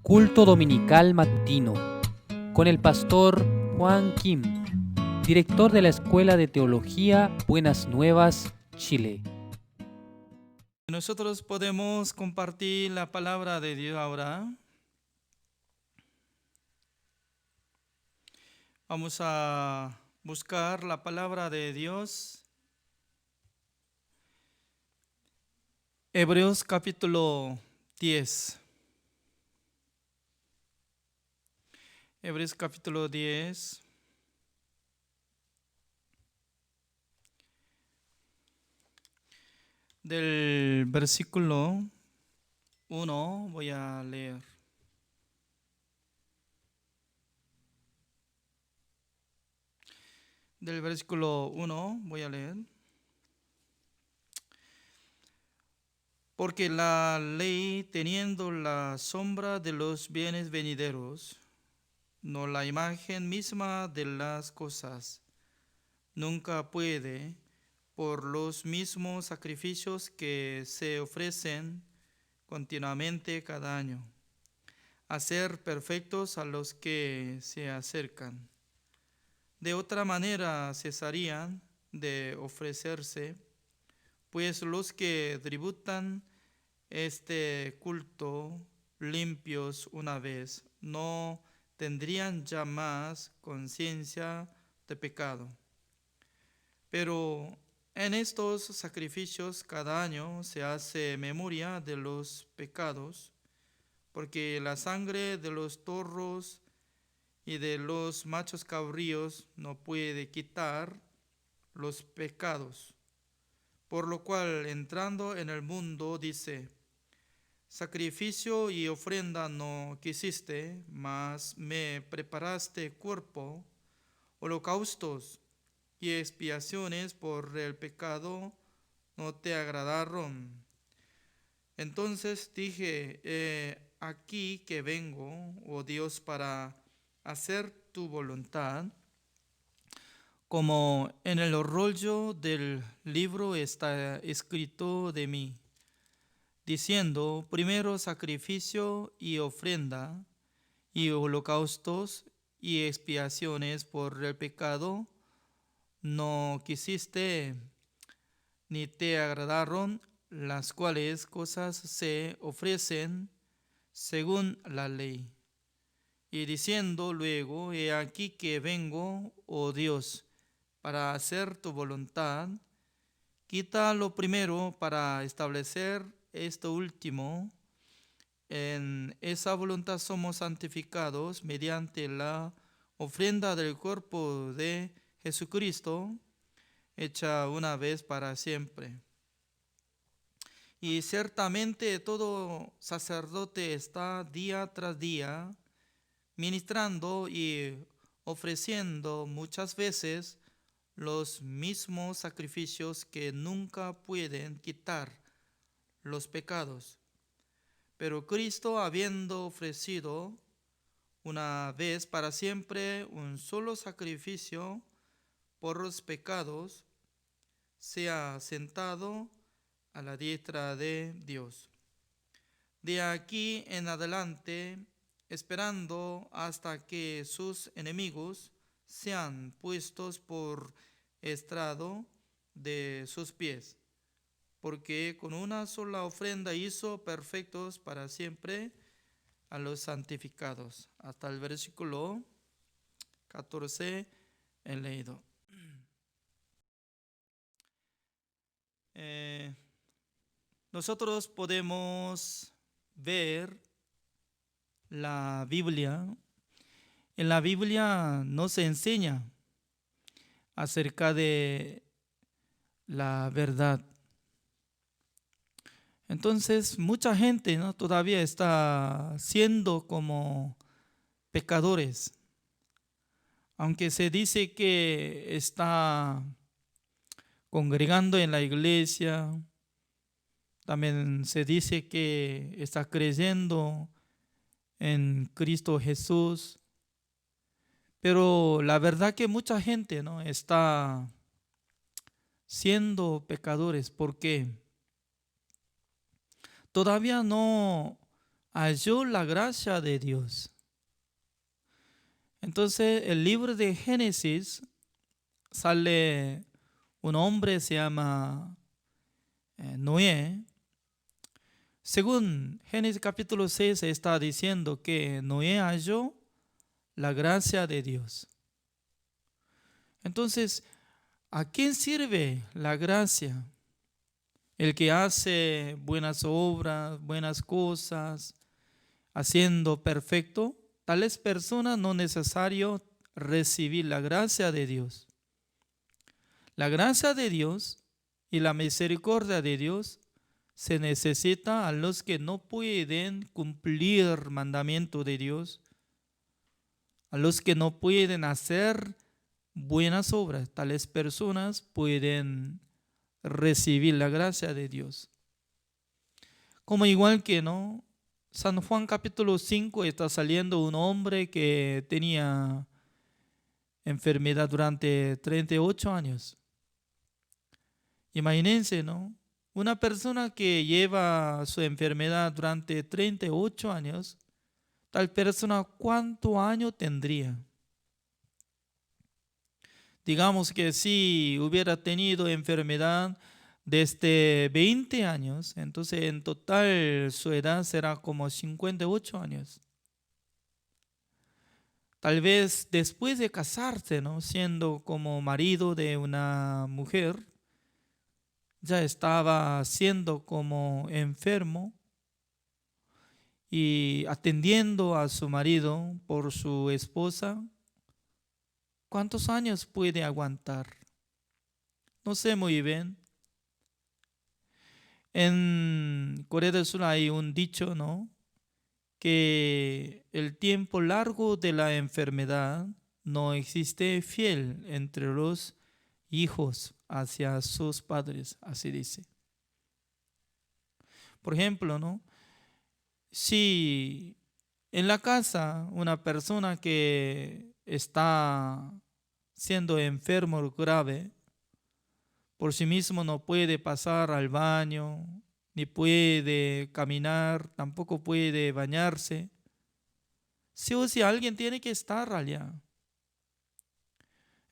Culto Dominical Matutino con el pastor Juan Kim, director de la Escuela de Teología Buenas Nuevas, Chile. Nosotros podemos compartir la palabra de Dios ahora. Vamos a buscar la palabra de Dios. Hebreos capítulo 10. Hebreos capítulo 10. Del versículo 1 voy a leer. Del versículo 1 voy a leer. Porque la ley, teniendo la sombra de los bienes venideros, no la imagen misma de las cosas, nunca puede, por los mismos sacrificios que se ofrecen continuamente cada año, hacer perfectos a los que se acercan. De otra manera cesarían de ofrecerse, pues los que tributan este culto limpios una vez no tendrían ya más conciencia de pecado. Pero en estos sacrificios cada año se hace memoria de los pecados, porque la sangre de los toros y de los machos cabríos no puede quitar los pecados. Por lo cual, entrando en el mundo, dice: sacrificio y ofrenda no quisiste, mas me preparaste cuerpo. Holocaustos y expiaciones por el pecado no te agradaron. Entonces dije: aquí que vengo, oh Dios, para hacer tu voluntad. Como en el rollo del libro está escrito de mí, diciendo: primero sacrificio y ofrenda, y holocaustos y expiaciones por el pecado no quisiste, ni te agradaron, las cuales cosas se ofrecen según la ley. Y diciendo luego: he aquí que vengo, oh Dios, para hacer tu voluntad, quita lo primero para establecer esto último. En esa voluntad somos santificados mediante la ofrenda del cuerpo de Jesucristo, hecha una vez para siempre. Y ciertamente todo sacerdote está día tras día ministrando y ofreciendo muchas veces los mismos sacrificios que nunca pueden quitar los pecados. Pero Cristo, habiendo ofrecido una vez para siempre un solo sacrificio por los pecados, se ha sentado a la diestra de Dios. De aquí en adelante, esperando hasta que sus enemigos sean puestos por estrado de sus pies, porque con una sola ofrenda hizo perfectos para siempre a los santificados. Hasta el versículo 14 he leído. Nosotros podemos ver la Biblia. En la Biblia nos enseña acerca de la verdad. Entonces, mucha gente, ¿no?, todavía está siendo como pecadores. Aunque se dice que está congregando en la iglesia, también se dice que está creyendo en Cristo Jesús. Pero la verdad que mucha gente, ¿no?, está siendo pecadores porque todavía no halló la gracia de Dios. Entonces, el libro de Génesis sale un hombre, se llama Noé. Según Génesis capítulo 6 está diciendo que Noé halló la gracia de Dios. Entonces, ¿a quién sirve la gracia? El que hace buenas obras, buenas cosas, haciendo perfecto, tales personas no es necesario recibir la gracia de Dios. La gracia de Dios y la misericordia de Dios se necesita a los que no pueden cumplir el mandamiento de Dios, a los que no pueden hacer buenas obras. Tales personas pueden recibir la gracia de Dios. Como igual que no, San Juan capítulo 5 está saliendo un hombre que tenía enfermedad durante 38 años. Imagínense, ¿no? Una persona que lleva su enfermedad durante 38 años, tal persona, ¿cuántos años tendría? Digamos que si hubiera tenido enfermedad desde 20 años, entonces en total su edad será como 58 años. Tal vez después de casarse, ¿no? Siendo como marido de una mujer, ya estaba siendo como enfermo y atendiendo a su marido por su esposa. ¿Cuántos años puede aguantar? No sé muy bien. En Corea del Sur hay un dicho, ¿no? Que el tiempo largo de la enfermedad no existe fiel entre los hijos hacia sus padres, así dice. Por ejemplo, ¿no? Si en la casa una persona que está siendo enfermo grave, por sí mismo no puede pasar al baño, ni puede caminar, tampoco puede bañarse, sí o sí alguien tiene que estar allá.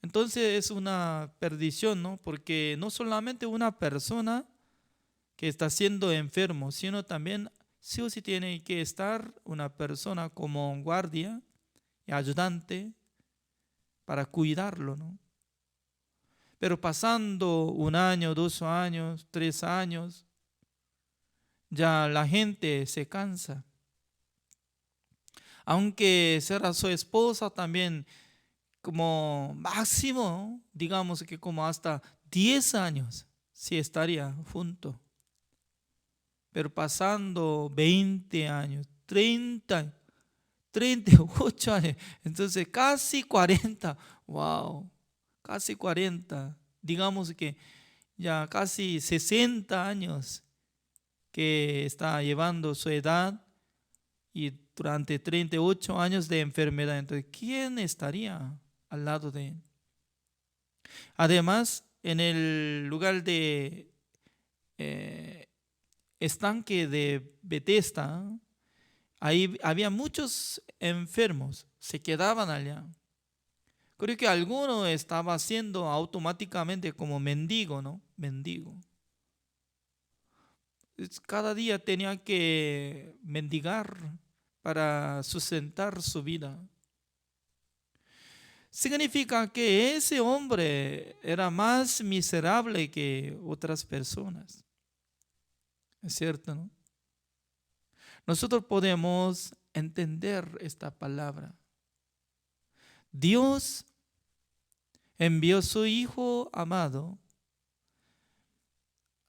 Entonces es una perdición, ¿no? Porque no solamente una persona que está siendo enfermo, sino también sí o sí tiene que estar una persona como guardia y ayudante para cuidarlo, ¿no? Pero pasando un año, 2 años, 3 años, ya la gente se cansa. Aunque será su esposa también, como máximo, digamos que como hasta 10 años, sí estaría junto. Pero pasando 20 años, 30, 38 años, entonces casi 40, wow, casi 40, digamos que ya casi 60 años que está llevando su edad y durante 38 años de enfermedad. Entonces, ¿quién estaría al lado de él? Además, en el lugar de estanque de Bethesda, ahí había muchos enfermos, se quedaban allá. Creo que alguno estaba haciendo automáticamente como mendigo, ¿no? Mendigo. Cada día tenía que mendigar para sustentar su vida. Significa que ese hombre era más miserable que otras personas. ¿Es cierto, no? Nosotros podemos entender esta palabra. Dios envió a su Hijo amado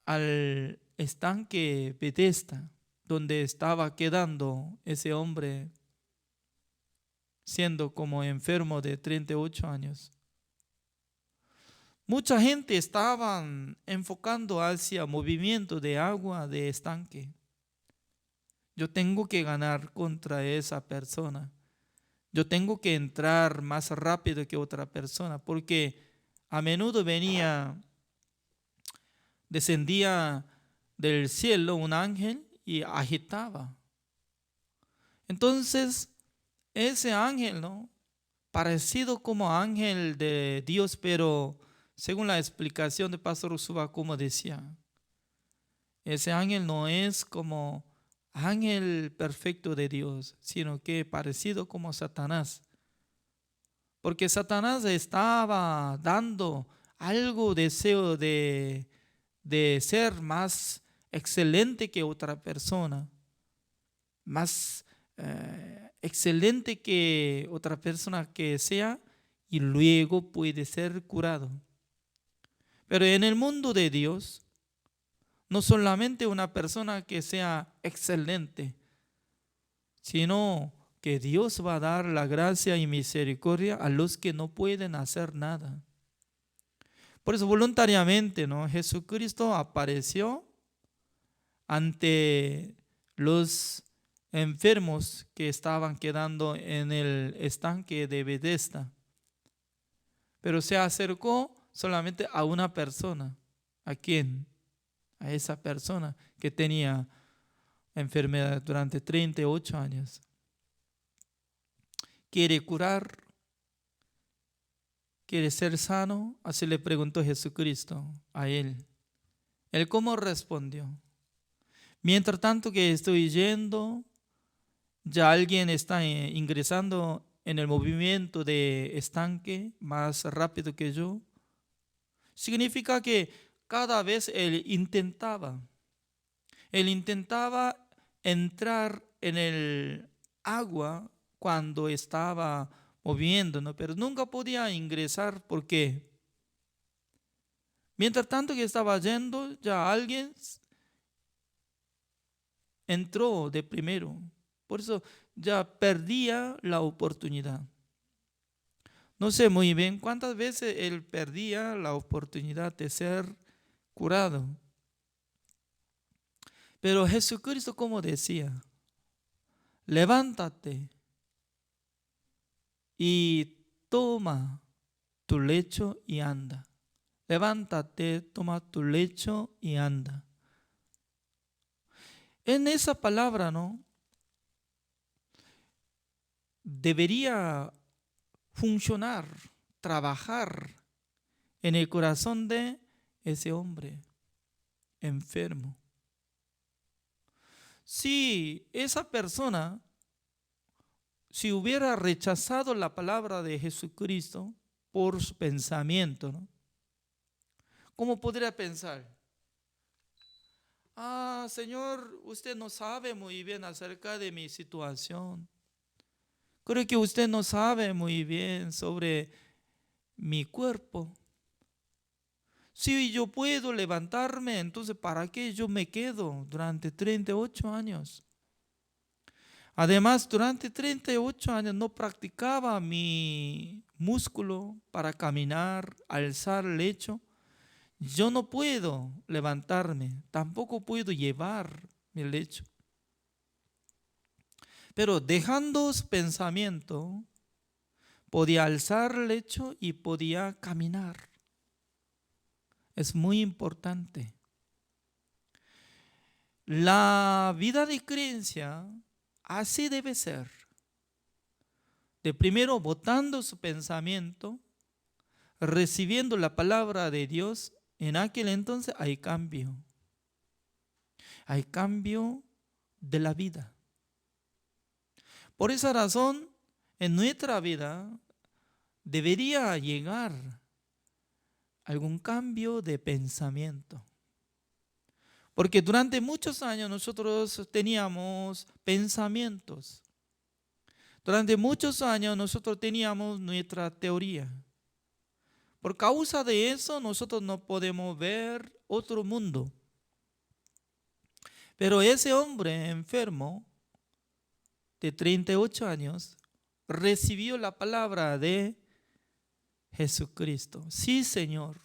al estanque Bethesda, donde estaba quedando ese hombre siendo como enfermo de 38 años. Mucha gente estaba enfocando hacia movimiento de agua de estanque. Yo tengo que ganar contra esa persona. Yo tengo que entrar más rápido que otra persona, porque a menudo descendía del cielo un ángel y agitaba Entonces, ese ángel, ¿no?, parecido como ángel de Dios, pero según la explicación de Pastor Usuba, como decía, ese ángel no es como ángel perfecto de Dios, sino que parecido como Satanás. Porque Satanás estaba dando algo deseo de ser más excelente que otra persona, más excelente que otra persona que sea, y luego puede ser curado. Pero en el mundo de Dios, no solamente una persona que sea excelente, sino que Dios va a dar la gracia y misericordia a los que no pueden hacer nada. Por eso voluntariamente, ¿no?, Jesucristo apareció ante los enfermos que estaban quedando en el estanque de Bethesda. Pero se acercó solamente a una persona. ¿A quién? A esa persona que tenía enfermedad durante 38 años. ¿Quiere curar? ¿Quiere ser sano? Así le preguntó Jesucristo a él. Él cómo respondió: mientras tanto que estoy yendo, ya alguien está ingresando en el movimiento de estanque más rápido que yo. Significa que cada vez él intentaba entrar en el agua cuando estaba moviendo, ¿no?, pero nunca podía ingresar. ¿Por qué? Mientras tanto que estaba yendo, ya alguien entró de primero. Por eso ya perdía la oportunidad. No sé muy bien cuántas veces él perdía la oportunidad de ser curado. Pero Jesucristo, como decía, levántate y toma tu lecho y anda. Levántate, toma tu lecho y anda. En esa palabra, ¿no?, debería funcionar, trabajar en el corazón de ese hombre enfermo. Si esa persona, si hubiera rechazado la palabra de Jesucristo por su pensamiento, ¿no?, ¿cómo podría pensar? Señor, usted no sabe muy bien acerca de mi situación. Creo que usted no sabe muy bien sobre mi cuerpo. Si yo puedo levantarme, entonces ¿para qué yo me quedo durante 38 años? Además, durante 38 años no practicaba mi músculo para caminar, alzar el lecho. Yo no puedo levantarme, tampoco puedo llevar mi lecho. Pero dejando su pensamiento, podía alzar el lecho y podía caminar. Es muy importante. La vida de creencia así debe ser. De primero botando su pensamiento, recibiendo la palabra de Dios. En aquel entonces hay cambio. Hay cambio de la vida. Por esa razón, en nuestra vida debería llegar algún cambio de pensamiento. Porque durante muchos años nosotros teníamos pensamientos. Durante muchos años nosotros teníamos nuestra teoría. Por causa de eso nosotros no podemos ver otro mundo. Pero ese hombre enfermo de 38 años recibió la palabra de Jesucristo. Sí, Señor.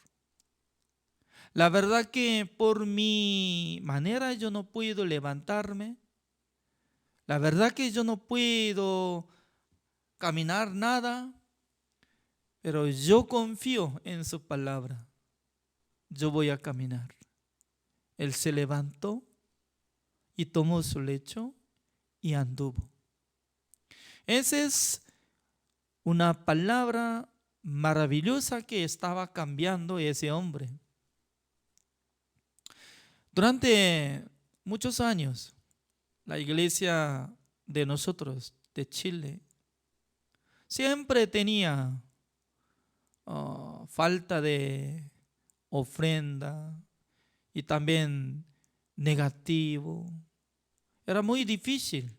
La verdad que por mi manera yo no puedo levantarme. La verdad que yo no puedo caminar nada. Pero yo confío en su palabra. Yo voy a caminar. Él se levantó y tomó su lecho y anduvo. Esa es una palabra maravillosa que estaba cambiando ese hombre. Durante muchos años, la iglesia de nosotros, de Chile, siempre tenía falta de ofrenda y también negativo. Era muy difícil.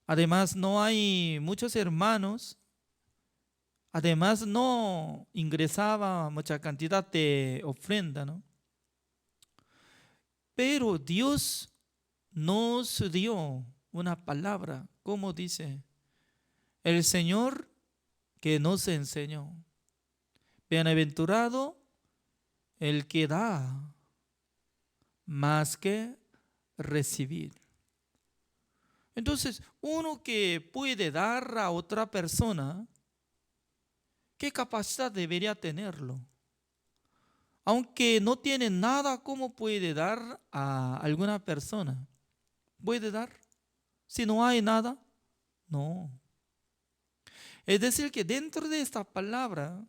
Además, no hay muchos hermanos. Además, no ingresaba mucha cantidad de ofrenda, ¿no? Pero Dios nos dio una palabra, como dice el Señor que nos enseñó. Bienaventurado el que da más que recibir. Entonces, uno que puede dar a otra persona, ¿qué capacidad debería tenerlo? Aunque no tiene nada, ¿cómo puede dar a alguna persona? ¿Puede dar? Si no hay nada, no. Es decir, que dentro de esta palabra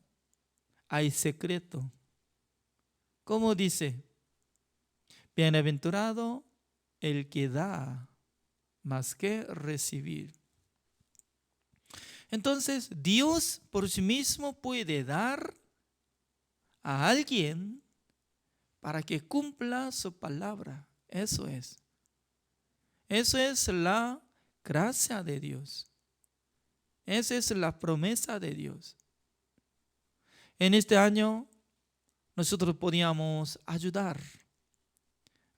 hay secreto. ¿Cómo dice? Bienaventurado el que da más que recibir. Entonces, Dios por sí mismo puede dar a alguien para que cumpla su palabra. Eso es. Eso es la gracia de Dios. Esa es la promesa de Dios. En este año nosotros podíamos ayudar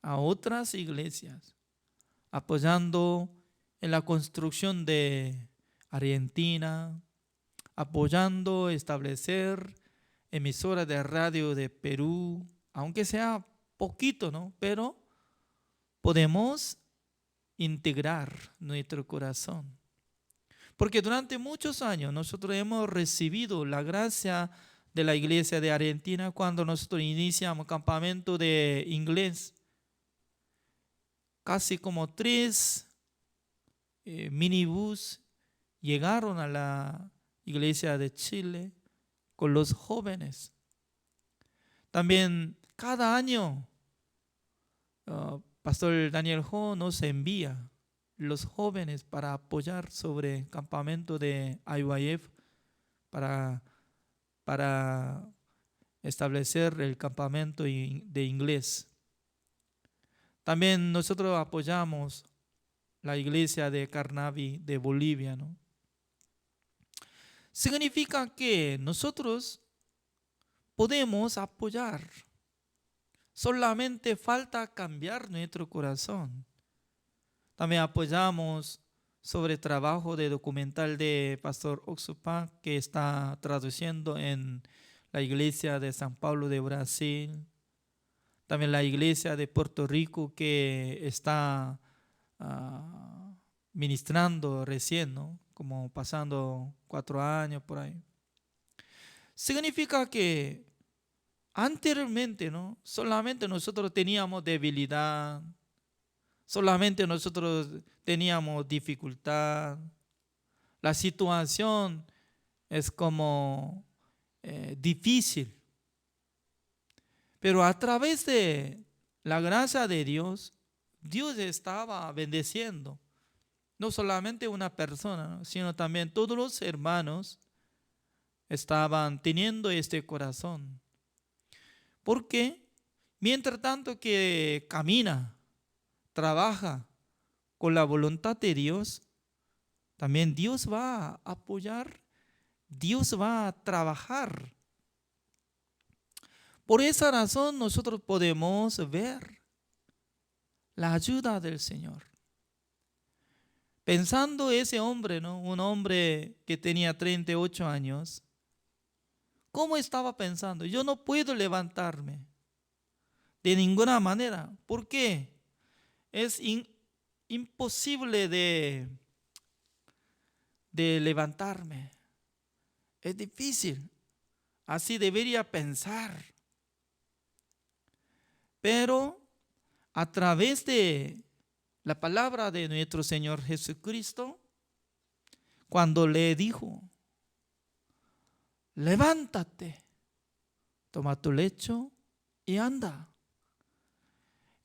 a otras iglesias apoyando en la construcción de Argentina, apoyando establecer emisoras de radio de Perú, aunque sea poquito, ¿no? Pero podemos integrar nuestro corazón. Porque durante muchos años nosotros hemos recibido la gracia de la iglesia de Argentina cuando nosotros iniciamos campamento de inglés. Casi como 3 minibús llegaron a la iglesia de Chile con los jóvenes. También cada año Pastor Daniel Ho nos envía los jóvenes para apoyar sobre campamento de IYF para establecer el campamento de inglés. También nosotros apoyamos la iglesia de Carnavi de Bolivia, ¿no? Significa que nosotros podemos apoyar. Solamente falta cambiar nuestro corazón. También apoyamos sobre el trabajo de documental de Pastor Oxupa que está traduciendo en la iglesia de San Pablo de Brasil. También la iglesia de Puerto Rico que está ministrando recién, ¿no? Como pasando 4 años por ahí. Significa que anteriormente, ¿no? Solamente nosotros teníamos debilidad, solamente nosotros teníamos dificultad. La situación es como difícil. Pero a través de la gracia de Dios, Dios estaba bendeciendo. No solamente una persona, ¿no? Sino también todos los hermanos estaban teniendo este corazón. Porque mientras tanto que camina, trabaja con la voluntad de Dios, también Dios va a apoyar, Dios va a trabajar. Por esa razón nosotros podemos ver la ayuda del Señor. Pensando ese hombre, ¿no? Un hombre que tenía 38 años, ¿cómo estaba pensando? Yo no puedo levantarme de ninguna manera. ¿Por qué? Es imposible de levantarme. Es difícil. Así debería pensar. Pero a través de la palabra de nuestro Señor Jesucristo, cuando le dijo: levántate, toma tu lecho y anda.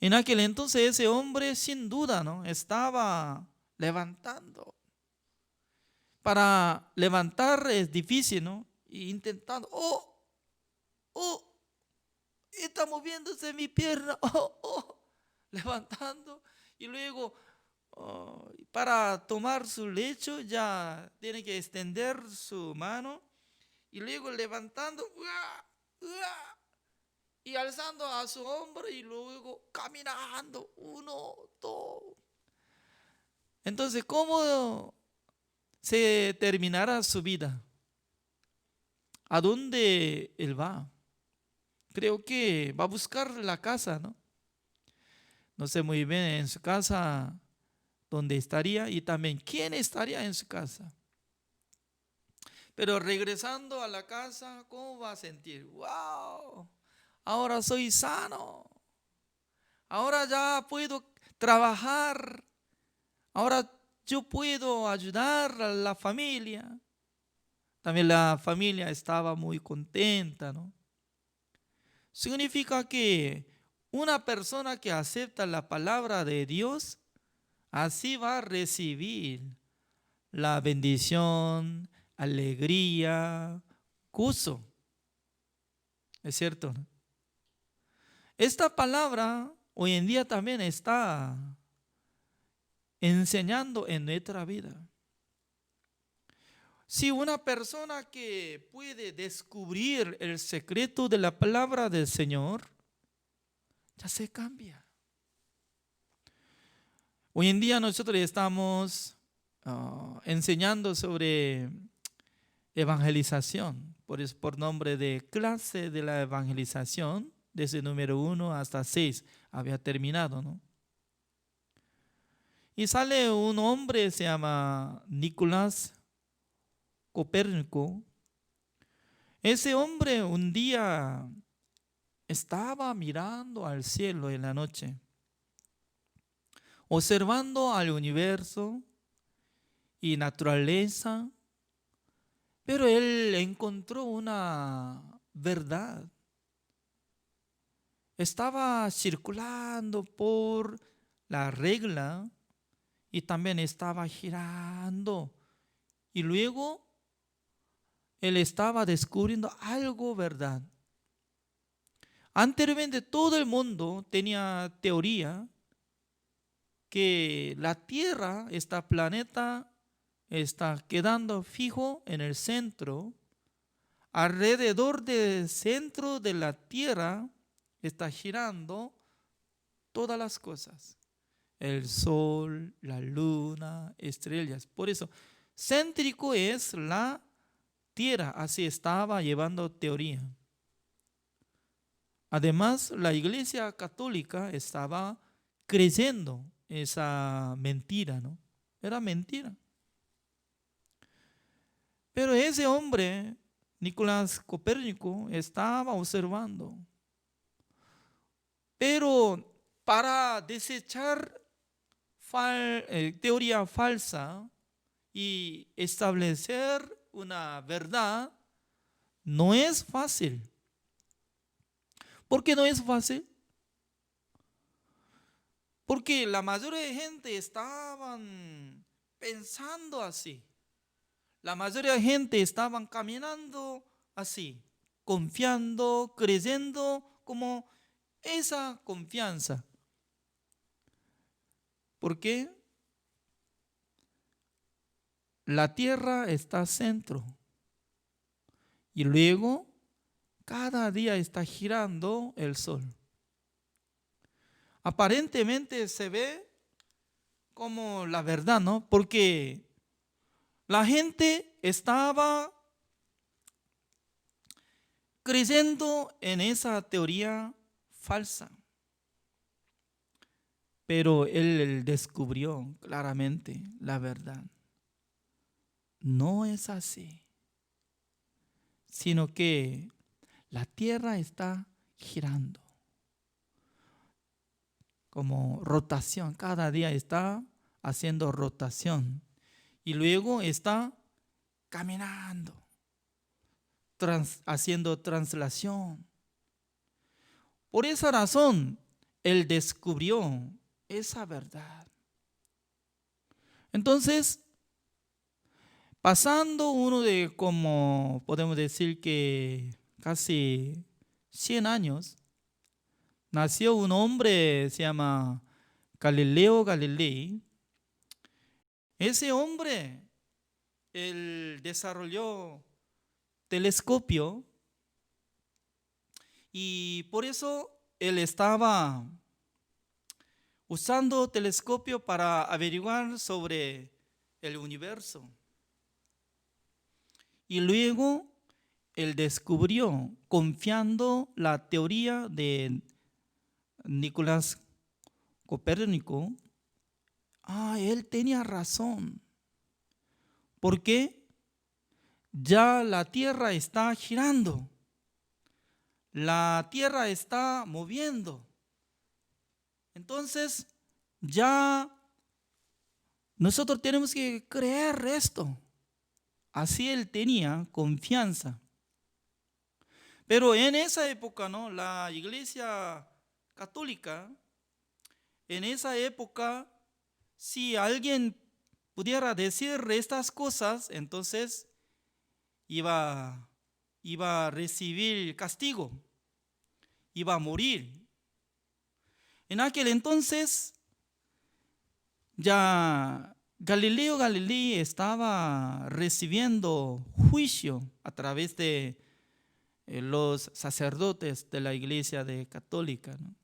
En aquel entonces ese hombre sin duda, ¿no?, estaba levantando. Para levantar es difícil, ¿no? Y intentando, está moviéndose mi pierna, levantando. Y luego, para tomar su lecho, ya tiene que extender su mano. Y luego levantando, y alzando a su hombro, y luego caminando, 1, 2. Entonces, ¿cómo se terminará su vida? ¿A dónde él va? Creo que va a buscar la casa, ¿no? No sé muy bien en su casa dónde estaría y también quién estaría en su casa. Pero regresando a la casa, ¿cómo va a sentir? ¡Wow! Ahora soy sano. Ahora ya puedo trabajar. Ahora yo puedo ayudar a la familia. También la familia estaba muy contenta, ¿no? Significa que una persona que acepta la palabra de Dios, así va a recibir la bendición, alegría, gozo. ¿Es cierto, no? Esta palabra hoy en día también está enseñando en nuestra vida. Si una persona que puede descubrir el secreto de la palabra del Señor, ya se cambia. Hoy en día nosotros estamos enseñando sobre evangelización, por nombre de clase de la evangelización, desde el número 1 hasta 6 había terminado, ¿no? Y sale un hombre, se llama Nicolás Copérnico. Ese hombre un día estaba mirando al cielo en la noche, observando al universo y naturaleza, pero él encontró una verdad. Estaba circulando por la regla y también estaba girando. Y luego él estaba descubriendo algo, ¿verdad? Anteriormente todo el mundo tenía teoría que la Tierra, este planeta, está quedando fijo en el centro. Alrededor del centro de la Tierra está girando todas las cosas. El sol, la luna, estrellas. Por eso, céntrico es la Tierra. Así estaba llevando teoría. Además, la Iglesia Católica estaba creyendo esa mentira, ¿no? Era mentira. Pero ese hombre, Nicolás Copérnico, estaba observando. Pero para desechar teoría falsa y establecer una verdad, no es fácil. ¿Por qué no es fácil? Porque la mayoría de gente estaban pensando así. La mayoría de gente estaban caminando así, confiando, creyendo como esa confianza. ¿Por qué? La tierra está centro y luego cada día está girando el sol. Aparentemente se ve como la verdad, ¿no? Porque la gente estaba creyendo en esa teoría falsa. Pero él descubrió claramente la verdad. No es así, sino que la tierra está girando. Como rotación, cada día está haciendo rotación. y luego está caminando, haciendo translación. Por esa razón, él descubrió esa verdad. Entonces, pasando uno de, como podemos decir que casi 100 años, nació un hombre, se llama Galileo Galilei. Ese hombre, él desarrolló telescopio y por eso él estaba usando telescopio para averiguar sobre el universo. Y luego él descubrió, confiando la teoría de Nicolás Copérnico, él tenía razón. Porque ya la Tierra está girando, la Tierra está moviendo. Entonces, ya nosotros tenemos que creer esto. Así él tenía confianza. Pero en esa época, ¿no? La Iglesia Católica, en esa época, si alguien pudiera decir estas cosas, entonces iba a recibir castigo, iba a morir. En aquel entonces, ya Galileo Galilei estaba recibiendo juicio a través de los sacerdotes de la Iglesia Católica, ¿no?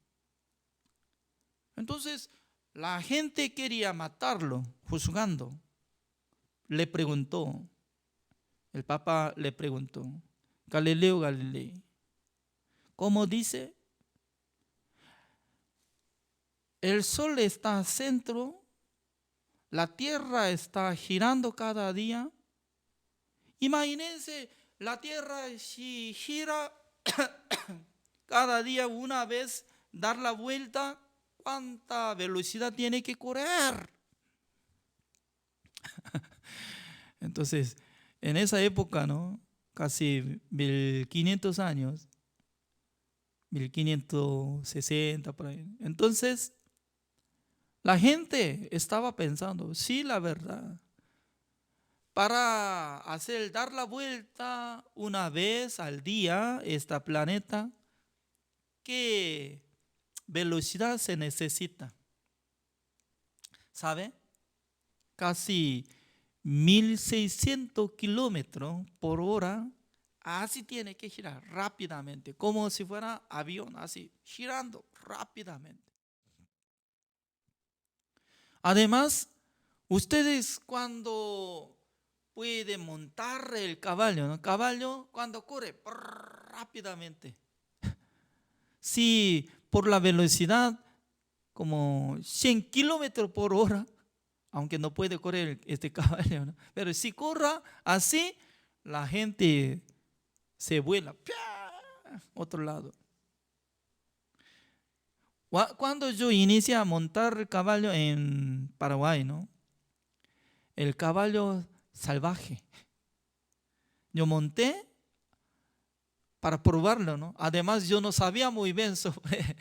Entonces, la gente quería matarlo, juzgando. El Papa le preguntó, Galileo Galilei, ¿cómo dice? El sol está al centro, la tierra está girando cada día. Imagínense, la tierra si gira cada día una vez, dar la vuelta, ¿cuánta velocidad tiene que correr? Entonces, en esa época, ¿no? Casi 1500 años, 1560 por ahí. Entonces, la gente estaba pensando, sí, la verdad, para dar la vuelta una vez al día este planeta, ¿qué velocidad se necesita? ¿Sabe? Casi 1600 kilómetros por hora. Así tiene que girar rápidamente, como si fuera avión, así, girando rápidamente. Además, ustedes cuando pueden montar el caballo, ¿no? Caballo cuando corre rápidamente. Si por la velocidad como 100 kilómetros por hora, aunque no puede correr este caballo, ¿no? Pero si corra así, la gente se vuela, otro lado. Cuando yo inicié a montar el caballo en Paraguay, ¿no? El caballo salvaje, yo monté para probarlo, ¿no? Además yo no sabía muy bien sobre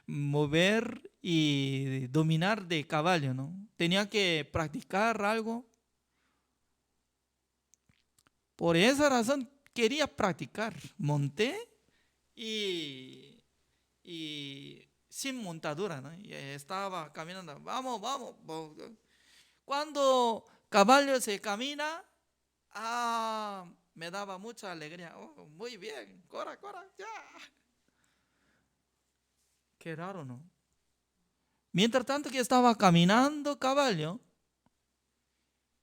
mover y dominar de caballo, ¿no? Tenía que practicar algo. Por esa razón quería practicar. Monté y sin montadura, ¿no? Y estaba caminando. Vamos. Cuando caballo se camina, me daba mucha alegría. Oh, muy bien, corra, ya. Qué raro, ¿no? Mientras tanto que estaba caminando caballo,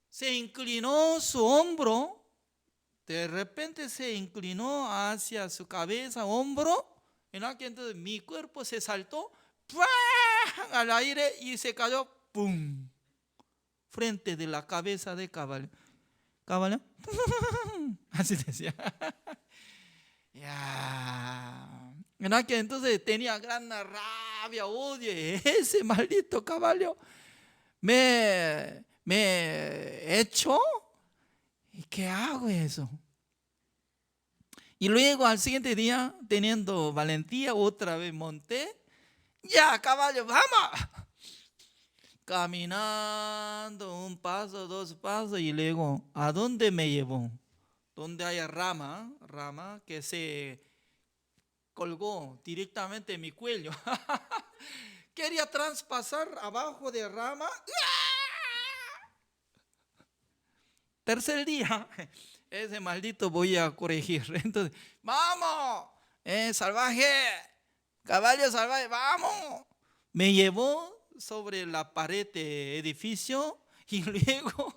se inclinó su hombro. De repente se inclinó hacia su cabeza, hombro. En aquel entonces mi cuerpo se saltó al aire y se cayó, ¡pum!, frente de la cabeza de caballo. Caballo, así decía. Ya. En aquel entonces tenía gran rabia, odio. Ese maldito caballo me me echo. ¿Y qué hago eso? Y luego al siguiente día, teniendo valentía, otra vez monté. Ya, caballo, vamos. Caminando un paso, dos pasos y luego, ¿a dónde me llevó? Donde haya rama que se colgó directamente en mi cuello. Quería traspasar abajo de rama. Tercer día, ese maldito voy a corregir. Entonces, vamos, salvaje, caballo salvaje, vamos. Me llevó sobre la pared de edificio y luego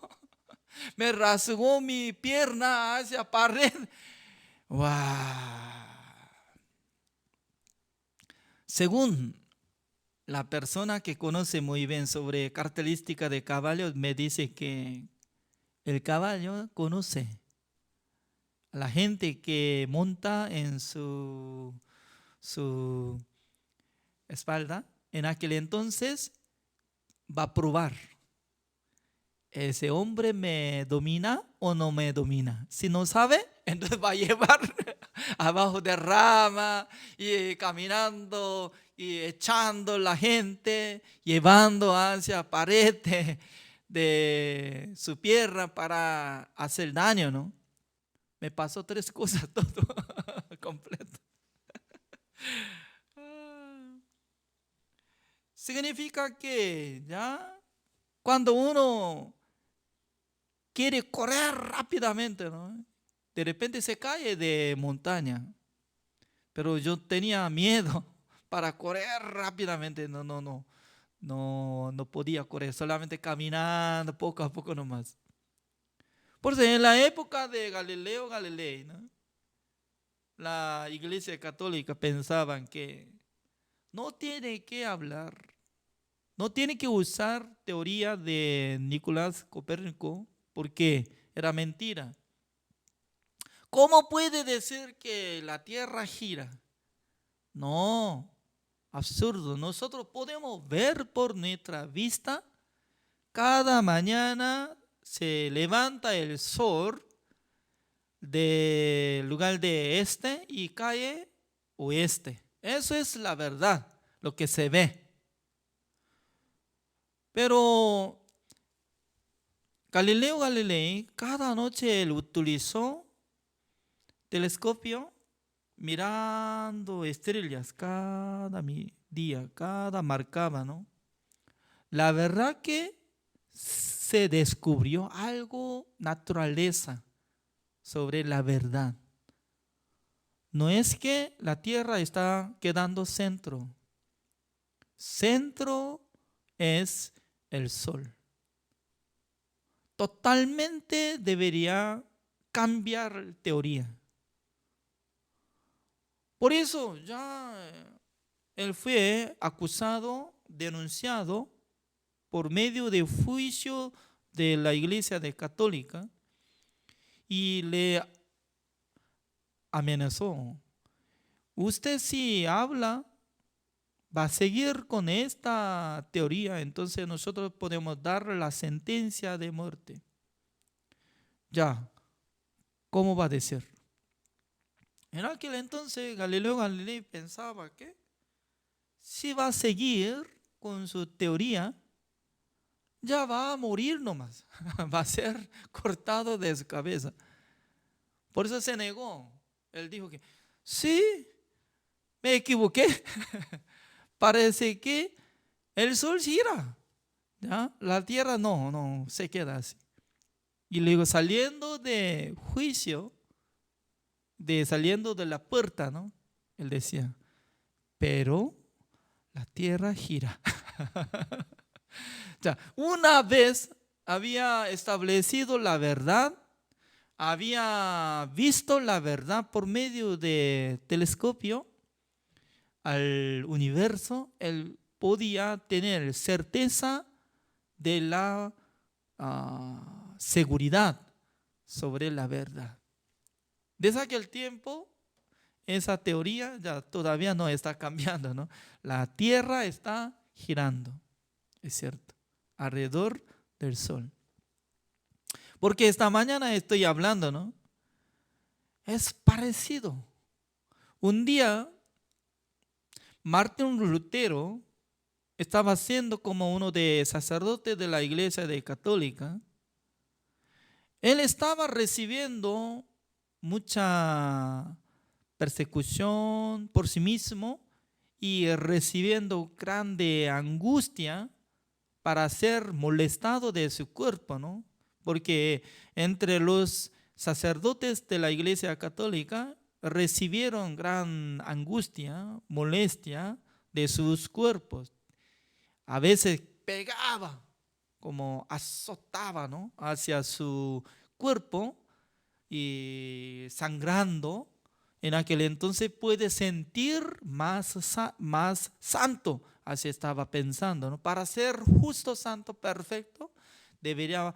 me rasgó mi pierna hacia pared. ¡Wow! Según la persona que conoce muy bien sobre características de caballos, me dice que el caballo conoce a la gente que monta en su espalda. En aquel entonces va a probar, ¿ese hombre me domina o no me domina? Si no sabe, entonces va a llevar abajo de rama y caminando y echando la gente, llevando hacia pared de su pierna para hacer daño, ¿no? Me pasó 3 cosas todo completo. Significa que ya cuando uno quiere correr rápidamente, ¿no? De repente se cae de montaña. Pero yo tenía miedo para correr rápidamente. No podía correr, solamente caminando poco a poco nomás. Por eso en la época de Galileo Galilei, ¿no?, la Iglesia Católica pensaban que no tiene que hablar, no tiene que usar teoría de Nicolás Copérnico porque era mentira. ¿Cómo puede decir que la tierra gira? No, absurdo. Nosotros podemos ver por nuestra vista. Cada mañana se levanta el sol del lugar de este y cae oeste. Eso es la verdad, lo que se ve. Pero Galileo Galilei cada noche él utilizó telescopio mirando estrellas cada día, cada marcaba, ¿no? La verdad que se descubrió algo, naturaleza, sobre la verdad. No es que la tierra está quedando centro. Centro es el sol. Totalmente debería cambiar teoría. Por eso ya él fue acusado, denunciado por medio de juicio de la Iglesia Católica y le amenazó. Usted si habla, va a seguir con esta teoría, entonces nosotros podemos dar la sentencia de muerte. Ya, ¿cómo va a decir? En aquel entonces Galileo Galilei pensaba que si va a seguir con su teoría, ya va a morir nomás, va a ser cortado de su cabeza. Por eso se negó. Él dijo que sí, me equivoqué. Parece que el sol gira, ¿ya? La tierra no se queda así. Y luego saliendo de juicio, saliendo de la puerta, ¿no?, él decía, pero la tierra gira. Ya, una vez había establecido la verdad, había visto la verdad por medio de telescopio al universo, él podía tener certeza de la seguridad sobre la verdad. Desde aquel tiempo, esa teoría ya todavía no está cambiando, ¿no? La tierra está girando, es cierto, alrededor del sol. Porque esta mañana estoy hablando, ¿no? Es parecido. Un día, Martín Lutero estaba siendo como uno de sacerdotes de la iglesia católica. Él estaba recibiendo mucha persecución por sí mismo y recibiendo grande angustia para ser molestado de su cuerpo, ¿no? Porque entre los sacerdotes de la iglesia católica recibieron gran angustia, molestia de sus cuerpos. A veces pegaba, como azotaba, ¿no?, hacia su cuerpo y sangrando. En aquel entonces puede sentir más santo, así estaba pensando, ¿no? Para ser justo, santo, perfecto, debería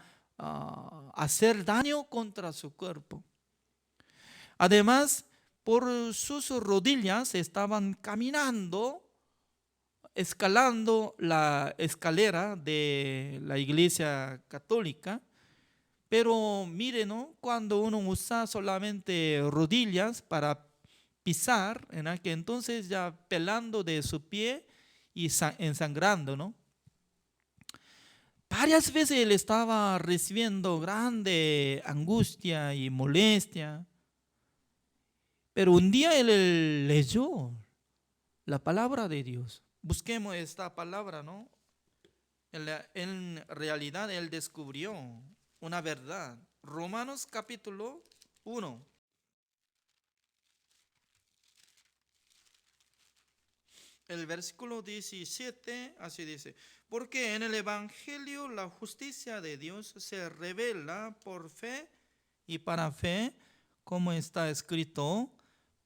hacer daño contra su cuerpo. Además, por sus rodillas estaban caminando, escalando la escalera de la iglesia católica. Pero mire, ¿no?, cuando uno usa solamente rodillas para pisar, en aquel entonces ya pelando de su pie y ensangrando, ¿no? Varias veces él estaba recibiendo grande angustia y molestia. Pero un día él leyó la palabra de Dios. Busquemos esta palabra, ¿no? En realidad él descubrió una verdad. Romanos capítulo 1. El versículo 17 así dice: porque en el evangelio la justicia de Dios se revela por fe y para fe, como está escrito,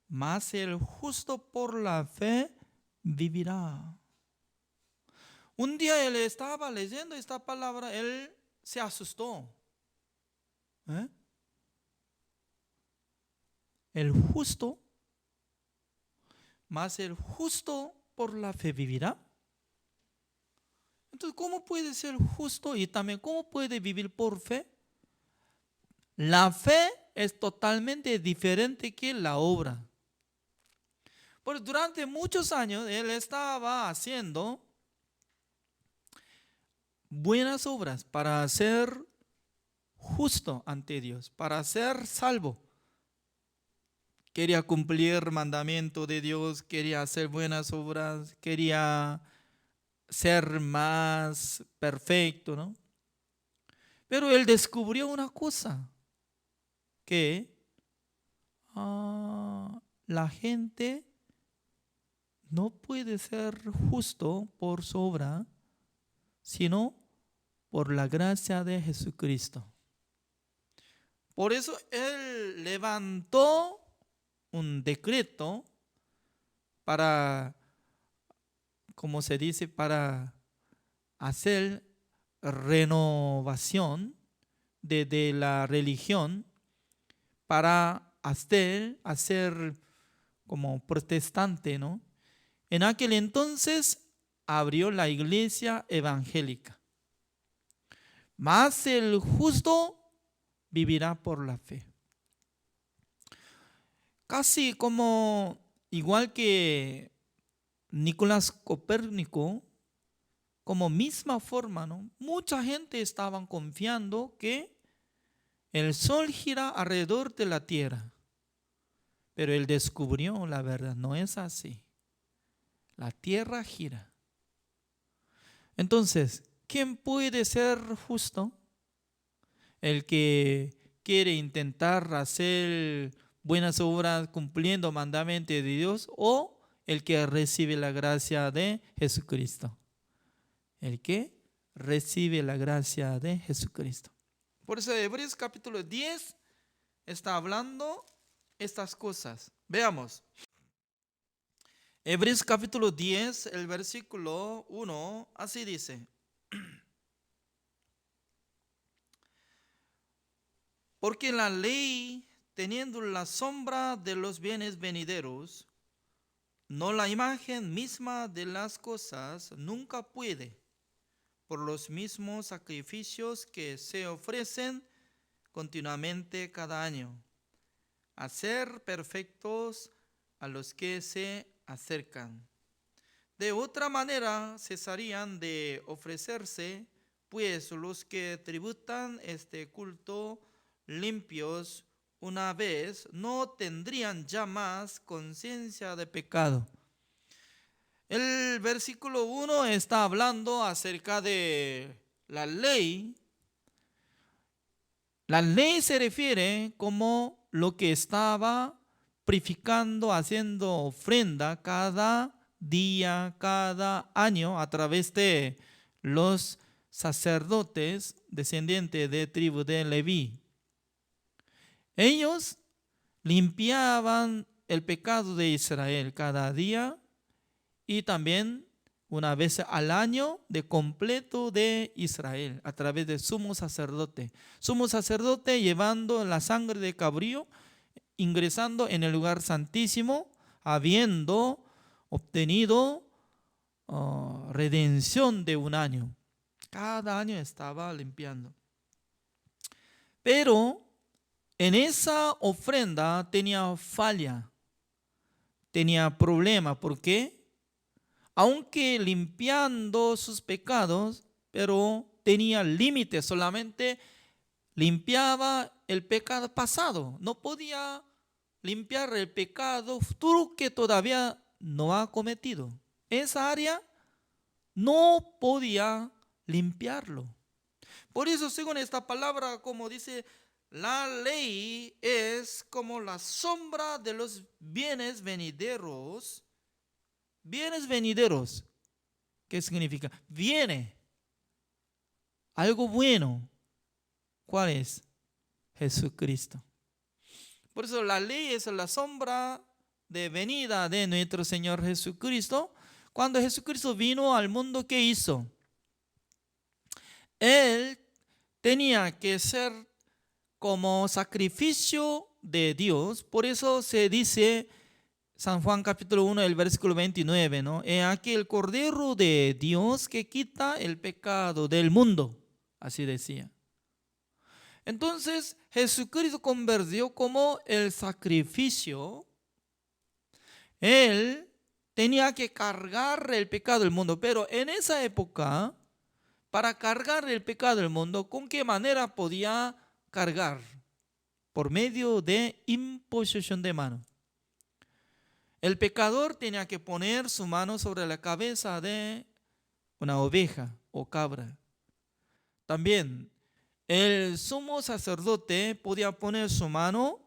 mas el justo por la fe vivirá. Un día él estaba leyendo esta palabra, él se asustó. El justo, mas el justo por la fe vivirá. Entonces, ¿cómo puede ser justo y también cómo puede vivir por fe? La fe es totalmente diferente que la obra. Porque durante muchos años él estaba haciendo buenas obras para ser justo ante Dios, para ser salvo. Quería cumplir el mandamiento de Dios, quería hacer buenas obras, quería ser más perfecto, ¿no? Pero él descubrió una cosa, que la gente no puede ser justo por su obra, sino por la gracia de Jesucristo. Por eso él levantó un decreto para, como se dice, para hacer renovación de la religión, para hacer como protestante, ¿no? En aquel entonces abrió la iglesia evangélica. Mas el justo vivirá por la fe. Casi como igual que Nicolás Copérnico, como misma forma, ¿no? Mucha gente estaba confiando que el sol gira alrededor de la tierra. Pero él descubrió la verdad, no es así. La tierra gira. Entonces, ¿quién puede ser justo? El que quiere intentar hacer buenas obras cumpliendo mandamientos de Dios, o el que recibe la gracia de Jesucristo. El que recibe la gracia de Jesucristo. Por eso Hebreos capítulo 10 está hablando estas cosas. Veamos. Hebreos capítulo 10, el versículo 1, así dice: porque la ley, teniendo la sombra de los bienes venideros, no la imagen misma de las cosas, nunca puede, por los mismos sacrificios que se ofrecen continuamente cada año, a ser perfectos a los que se acercan. De otra manera cesarían de ofrecerse, pues los que tributan este culto limpios una vez no tendrían ya más conciencia de pecado. El versículo 1 está hablando acerca de la ley. La ley se refiere como lo que estaba purificando, haciendo ofrenda cada día, cada año a través de los sacerdotes descendientes de tribu de Leví. Ellos limpiaban el pecado de Israel cada día y también una vez al año de completo de Israel a través del sumo sacerdote. Sumo sacerdote llevando la sangre de cabrío, ingresando en el lugar santísimo, habiendo obtenido redención de un año. Cada año estaba limpiando. Pero en esa ofrenda tenía falla, tenía problema. ¿Por qué? Aunque limpiando sus pecados, pero tenía límites, solamente limpiaba el pecado pasado. No podía limpiar el pecado futuro que todavía no ha cometido. Esa área no podía limpiarlo. Por eso, según esta palabra, como dice, la ley es como la sombra de los bienes venideros. Bienes venideros, ¿qué significa? Viene algo bueno. ¿Cuál es? Jesucristo. Por eso la ley es la sombra de venida de nuestro Señor Jesucristo. Cuando Jesucristo vino al mundo, ¿qué hizo? Él tenía que ser como sacrificio de Dios. Por eso se dice San Juan capítulo 1, el versículo 29, ¿no? He aquí el Cordero de Dios que quita el pecado del mundo. Así decía. Entonces Jesucristo convirtió como el sacrificio. Él tenía que cargar el pecado del mundo. Pero en esa época, para cargar el pecado del mundo, ¿con qué manera podía cargar? Por medio de imposición de mano. El pecador tenía que poner su mano sobre la cabeza de una oveja o cabra. También el sumo sacerdote podía poner su mano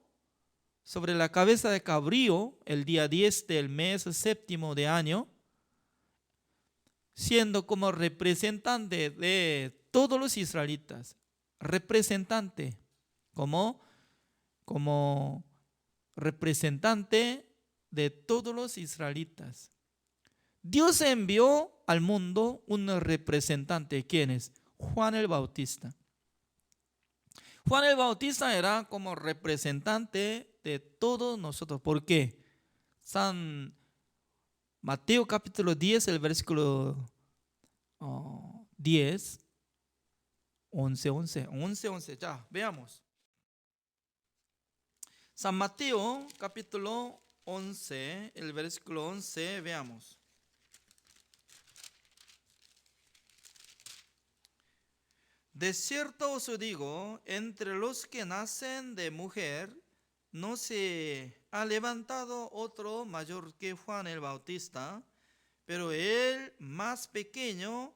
sobre la cabeza de cabrío el día 10 del mes séptimo de año, siendo como representante de todos los israelitas. Representante, como representante de todos los israelitas. Dios envió al mundo un representante. ¿Quién es? Juan el Bautista. Juan el Bautista era como representante de todos nosotros. ¿Por qué? San Mateo capítulo 10, el versículo 10, 11. Ya, veamos. San Mateo capítulo 11, el versículo 11, veamos. De cierto os digo, entre los que nacen de mujer, no se ha levantado otro mayor que Juan el Bautista, pero el más pequeño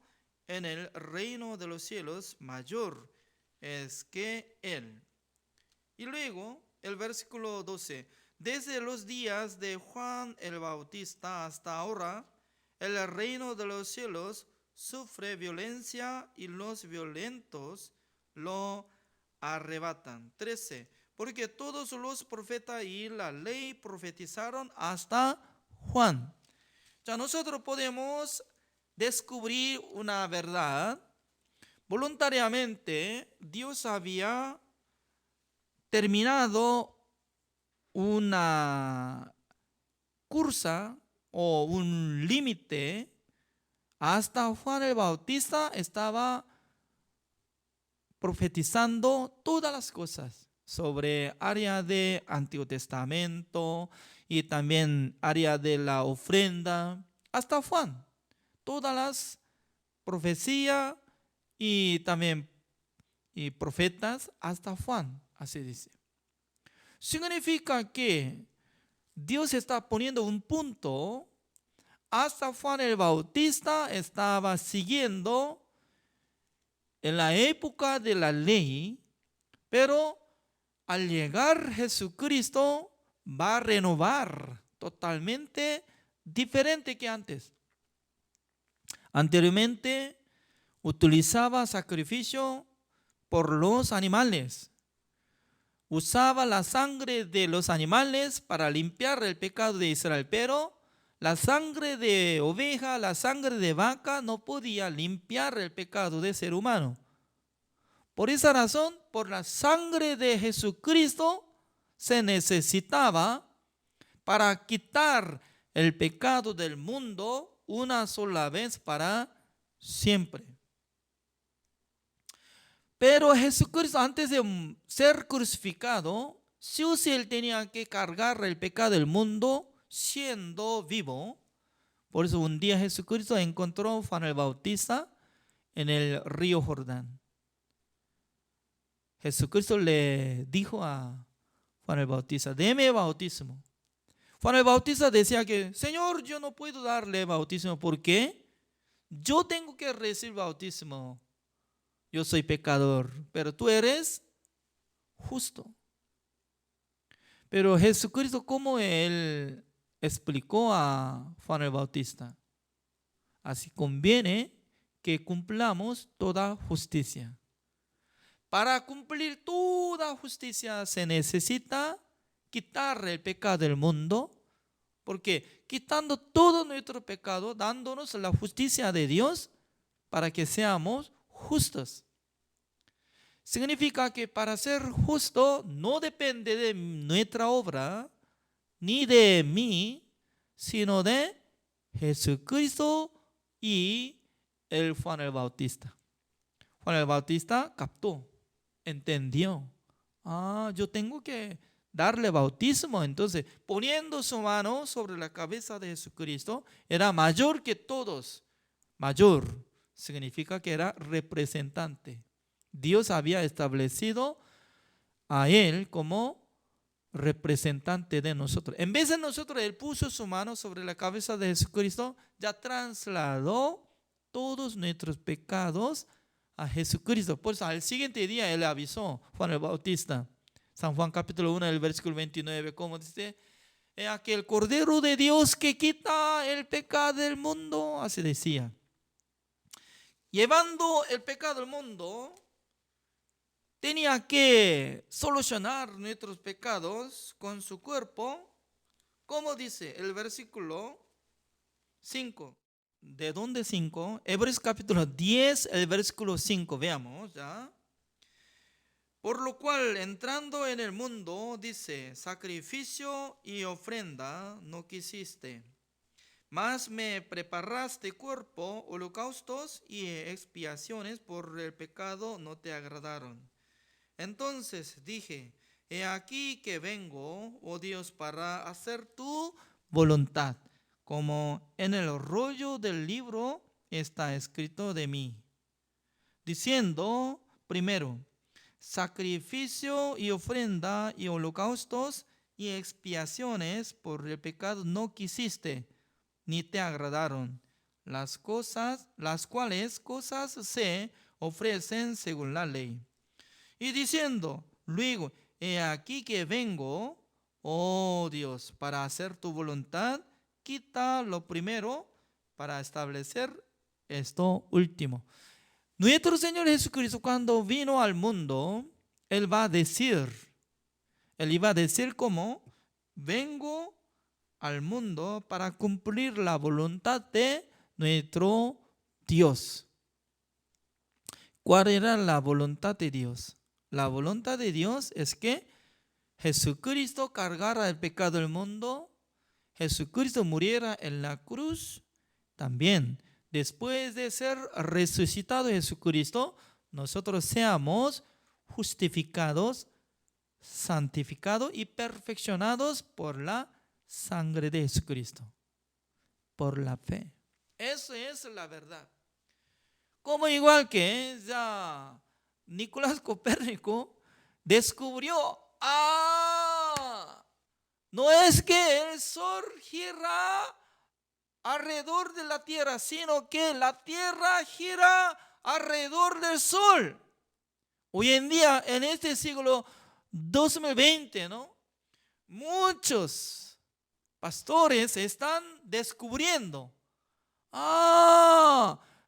en el reino de los cielos mayor es que él. Y luego el versículo 12. Desde los días de Juan el Bautista hasta ahora, el reino de los cielos sufre violencia y los violentos lo arrebatan. 13. Porque todos los profetas y la ley profetizaron hasta Juan. Ya nosotros podemos descubrir una verdad. Voluntariamente Dios había terminado una cursa o un límite. Hasta Juan el Bautista estaba profetizando todas las cosas sobre área de Antiguo Testamento y también área de la ofrenda, hasta Juan. Todas las profecías y también y profetas hasta Juan, así dice. Significa que Dios está poniendo un punto. Hasta Juan el Bautista estaba siguiendo en la época de la ley, pero al llegar Jesucristo va a renovar totalmente diferente que antes. Anteriormente utilizaba sacrificio por los animales. Usaba la sangre de los animales para limpiar el pecado de Israel, pero la sangre de oveja, la sangre de vaca no podía limpiar el pecado del ser humano. Por esa razón, por la sangre de Jesucristo se necesitaba para quitar el pecado del mundo una sola vez para siempre. Pero Jesucristo, antes de ser crucificado, sí o sí él tenía que cargar el pecado del mundo siendo vivo. Por eso un día Jesucristo encontró a Juan el Bautista en el río Jordán. Jesucristo le dijo a Juan el Bautista: deme bautismo. Juan el Bautista decía que: Señor, yo no puedo darle bautismo porque yo tengo que recibir bautismo. Yo soy pecador, pero tú eres justo. Pero Jesucristo, ¿cómo él explicó a Juan el Bautista? Así conviene que cumplamos toda justicia. Para cumplir toda justicia se necesita quitar el pecado del mundo, porque quitando todo nuestro pecado, dándonos la justicia de Dios para que seamos justos. Significa que para ser justo no depende de nuestra obra, ni de mí, sino de Jesucristo y el Juan el Bautista. Juan el Bautista captó, entendió. Yo tengo que darle bautismo. Entonces, poniendo su mano sobre la cabeza de Jesucristo, era mayor que todos. Mayor significa que era representante. Dios había establecido a él como representante de nosotros. En vez de nosotros, él puso su mano sobre la cabeza de Jesucristo, ya trasladó todos nuestros pecados a Jesucristo. Por eso al siguiente día él avisó, Juan el Bautista, San Juan capítulo 1, el versículo 29, como dice: he aquí el Cordero de Dios que quita el pecado del mundo. Así decía. Llevando el pecado del mundo, tenía que solucionar nuestros pecados con su cuerpo, como dice el versículo 5. ¿De dónde 5? Hebreos capítulo 10, el versículo 5. Veamos ya. Por lo cual, entrando en el mundo, dice: sacrificio y ofrenda no quisiste, mas me preparaste cuerpo, holocaustos y expiaciones por el pecado no te agradaron. Entonces dije: he aquí que vengo, oh Dios, para hacer tu voluntad, como en el rollo del libro está escrito de mí. Diciendo, primero, sacrificio y ofrenda y holocaustos y expiaciones por el pecado no quisiste, ni te agradaron, las cuales cosas se ofrecen según la ley. Y diciendo luego: he aquí que vengo, oh Dios, para hacer tu voluntad, quita lo primero para establecer esto último. Nuestro Señor Jesucristo, cuando vino al mundo, Él iba a decir como: vengo al mundo para cumplir la voluntad de nuestro Dios. ¿Cuál era la voluntad de Dios? La voluntad de Dios es que Jesucristo cargara el pecado del mundo, Jesucristo muriera en la cruz. También, después de ser resucitado Jesucristo, nosotros seamos justificados, santificados y perfeccionados por la sangre de Jesucristo, por la fe. Eso es la verdad. Como igual que ya Nicolás Copérnico descubrió, no es que el sol gira alrededor de la tierra, sino que la tierra gira alrededor del sol. Hoy en día, en este siglo 2020, ¿no? Muchos pastores están descubriendo,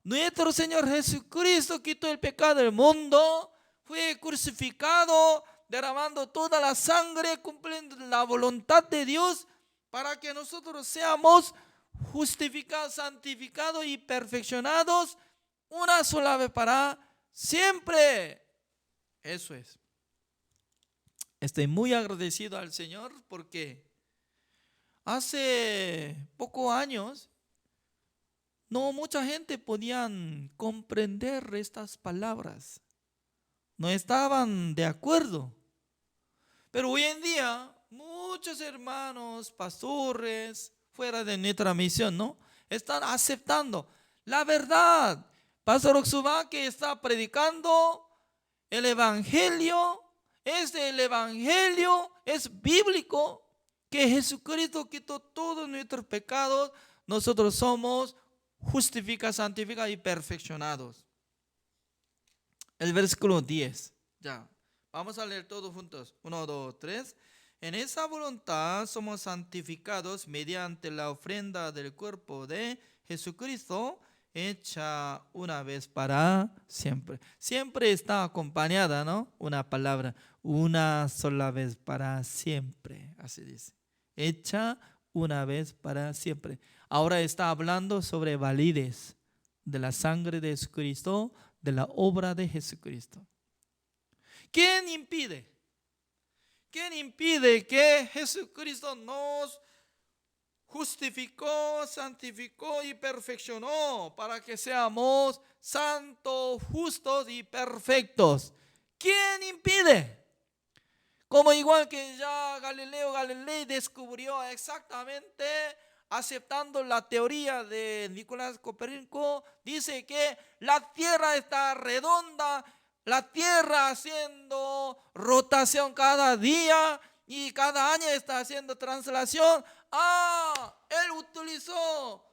nuestro Señor Jesucristo quitó el pecado del mundo, fue crucificado, derramando toda la sangre, cumpliendo la voluntad de Dios para que nosotros seamos justificados, santificados y perfeccionados una sola vez para siempre. Eso es. Estoy muy agradecido al Señor porque hace pocos años no mucha gente podían comprender estas palabras. No estaban de acuerdo. Pero hoy en día muchos hermanos, pastores, fuera de nuestra misión, ¿no? Están aceptando la verdad. Pastor Oxubá que está predicando el evangelio, el evangelio es bíblico, que Jesucristo quitó todos nuestros pecados, nosotros somos justificados, santificados y perfeccionados. El versículo 10, ya, vamos a leer todos juntos, 1, 2, 3. En esa voluntad somos santificados mediante la ofrenda del cuerpo de Jesucristo, hecha una vez para siempre. Siempre está acompañada, ¿no? Una palabra, una sola vez para siempre, así dice. Hecha una vez para siempre. Ahora está hablando sobre validez de la sangre de Jesucristo, de la obra de Jesucristo. ¿Quién impide? ¿Quién impide que Jesucristo nos justificó, santificó y perfeccionó para que seamos santos, justos y perfectos? ¿Quién impide? Como igual que ya Galileo Galilei descubrió exactamente, aceptando la teoría de Nicolás Copérnico, dice que la tierra está redonda, la tierra haciendo rotación cada día y cada año está haciendo translación. Él utilizó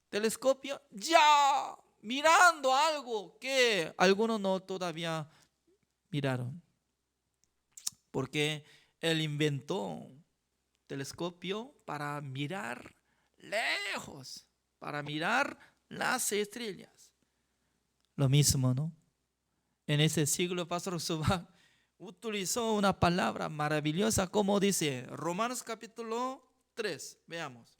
telescopio ya mirando algo que algunos no todavía miraron. Porque él inventó telescopio para mirar lejos, para mirar las estrellas. Lo mismo, ¿no? En ese siglo, Pastor Subá utilizó una palabra maravillosa, como dice Romanos capítulo 3. Veamos.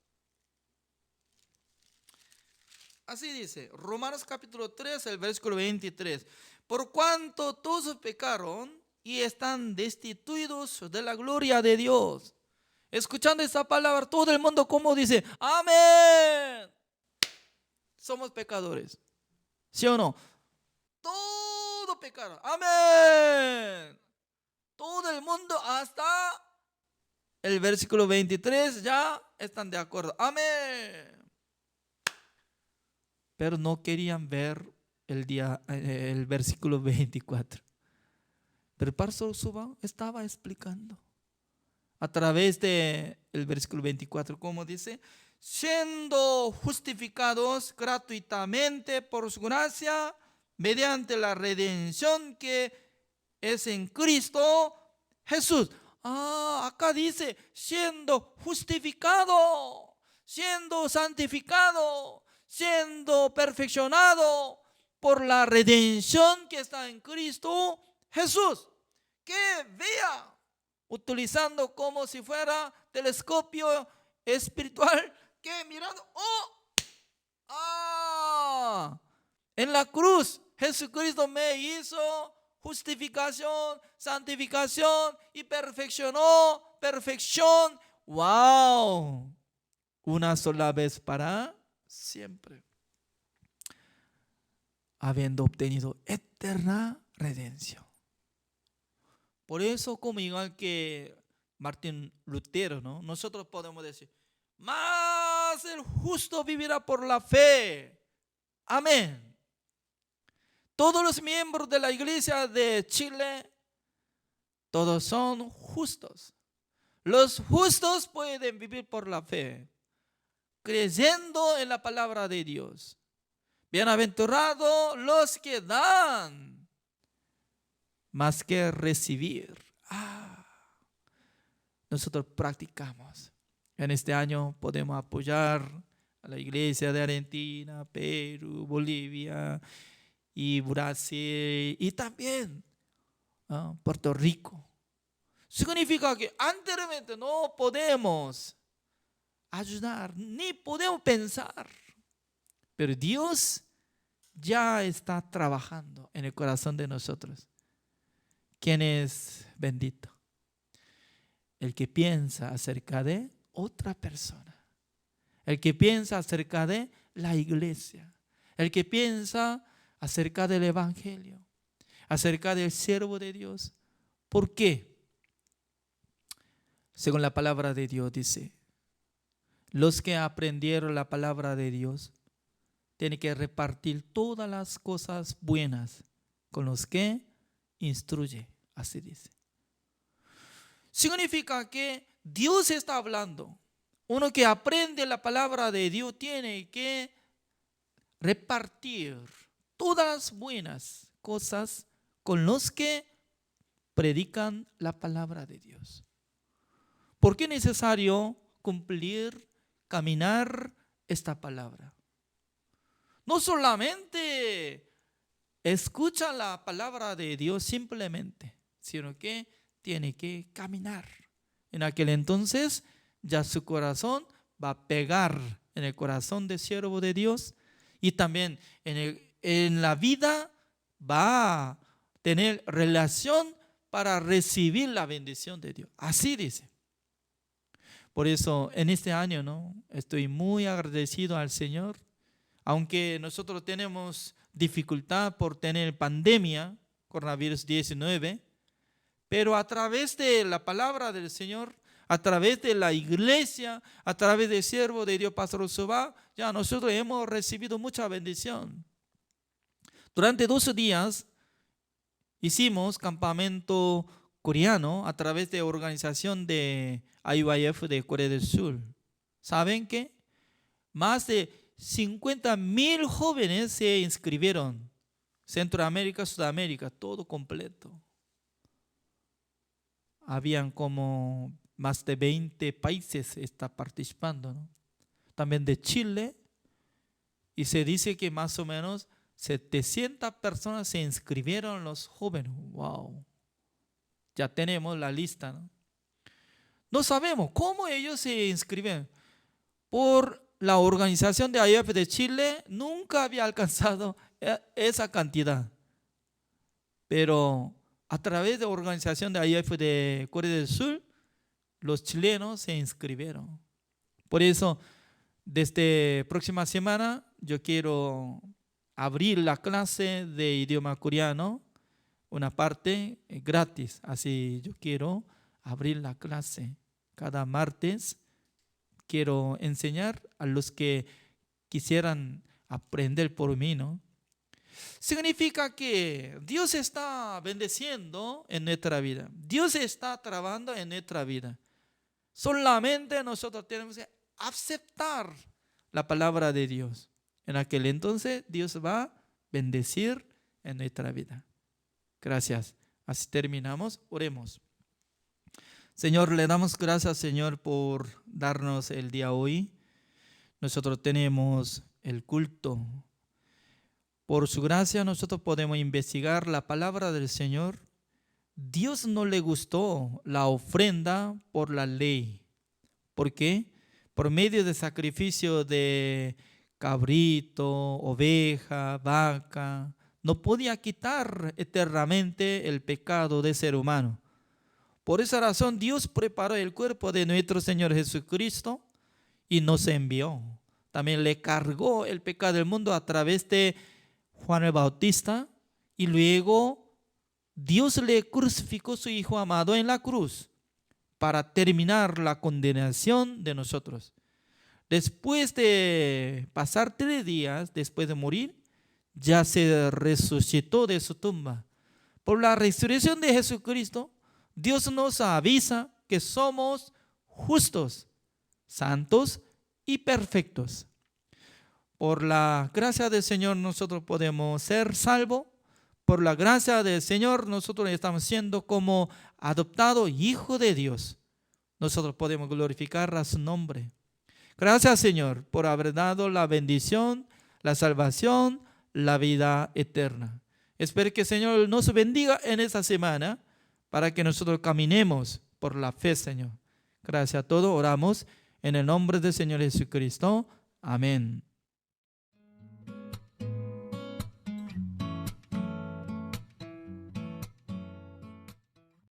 Así dice, Romanos capítulo 3, el versículo 23. Por cuanto todos pecaron y están destituidos de la gloria de Dios. Escuchando esta palabra, todo el mundo como dice, amén. Somos pecadores, ¿sí o no? Todo pecaron, amén. Todo el mundo hasta el versículo 23 ya están de acuerdo, amén. Pero no querían ver el versículo 24. Pero el pastor Subá estaba explicando a través del versículo 24, como dice, siendo justificados gratuitamente por su gracia, mediante la redención que es en Cristo Jesús. Acá dice, siendo justificado, siendo santificado, siendo perfeccionado por la redención que está en Cristo Jesús. Que vea, utilizando como si fuera telescopio espiritual, que mirando, en la cruz Jesucristo me hizo justificación, santificación y perfeccionó, perfección. ¡Wow! Una sola vez para siempre. habiendo obtenido eterna redención. Por eso, como igual que Martín Lutero, ¿no? Nosotros podemos decir, más el justo vivirá por la fe. Amén. Todos los miembros de la iglesia de Chile, todos son justos. Los justos pueden vivir por la fe, creyendo en la palabra de Dios. Bienaventurados los que dan, más que recibir. Nosotros practicamos. En este año podemos apoyar a la iglesia de Argentina, Perú, Bolivia y Brasil y también Puerto Rico. Significa que anteriormente no podemos ayudar ni podemos pensar, pero Dios ya está trabajando en el corazón de nosotros. ¿Quién es bendito? El que piensa acerca de otra persona, el que piensa acerca de la iglesia, el que piensa acerca del evangelio, acerca del siervo de Dios. ¿Por qué? Según la palabra de Dios dice, los que aprendieron la palabra de Dios tienen que repartir todas las cosas buenas con los que instruye, así dice. Significa que Dios está hablando. Uno que aprende la palabra de Dios tiene que repartir todas las buenas cosas con los que predican la palabra de Dios. ¿Por qué es necesario cumplir, caminar esta palabra? No solamente escucha la palabra de Dios simplemente, sino que tiene que caminar. En aquel entonces ya su corazón va a pegar en el corazón del siervo de Dios y también en la vida va a tener relación para recibir la bendición de Dios. Así dice. Por eso en este año, ¿no? Estoy muy agradecido al Señor. Aunque nosotros tenemos dificultad por tener pandemia, coronavirus 19, pero a través de la palabra del Señor, a través de la iglesia, a través del siervo de Dios, Pastor Osoba, ya nosotros hemos recibido mucha bendición. Durante 12 días hicimos campamento coreano a través de organización de IYF de Corea del Sur. ¿Saben qué? Más de 50,000 jóvenes se inscribieron. Centroamérica, Sudamérica, todo completo. Habían como más de 20 países está participando, ¿no? También de Chile. Y se dice que más o menos 700 personas se inscribieron los jóvenes. ¡Wow! Ya tenemos la lista, ¿no? No sabemos cómo ellos se inscriben. Por la organización de IYF de Chile nunca había alcanzado esa cantidad. Pero a través de la organización de IYF de Corea del Sur, los chilenos se inscribieron. Por eso, desde próxima semana, yo quiero abrir la clase de idioma coreano, una parte gratis. Así yo quiero abrir la clase cada martes. Quiero enseñar a los que quisieran aprender por mí, ¿no? Significa que Dios está bendeciendo en nuestra vida. Dios está trabajando en nuestra vida. Solamente nosotros tenemos que aceptar la palabra de Dios. En aquel entonces Dios va a bendecir en nuestra vida. Gracias. Así terminamos. Oremos. Señor, le damos gracias, Señor, por darnos el día hoy. Nosotros tenemos el culto. Por su gracia nosotros podemos investigar la palabra del Señor. Dios no le gustó la ofrenda por la ley. ¿Por qué? Por medio de sacrificio de cabrito, oveja, vaca, no podía quitar eternamente el pecado del ser humano. Por esa razón Dios preparó el cuerpo de nuestro Señor Jesucristo y nos envió. También le cargó el pecado del mundo a través de Juan el Bautista, y luego Dios le crucificó a su Hijo amado en la cruz para terminar la condenación de nosotros. Después de pasar 3 días, después de morir, ya se resucitó de su tumba. Por la resurrección de Jesucristo, Dios nos avisa que somos justos, santos y perfectos. Por la gracia del Señor nosotros podemos ser salvos. Por la gracia del Señor nosotros estamos siendo como adoptados hijos de Dios. Nosotros podemos glorificar a su nombre. Gracias, Señor, por haber dado la bendición, la salvación, la vida eterna. Espero que el Señor nos bendiga en esta semana para que nosotros caminemos por la fe, Señor. Gracias a todos. Oramos en el nombre del Señor Jesucristo. Amén.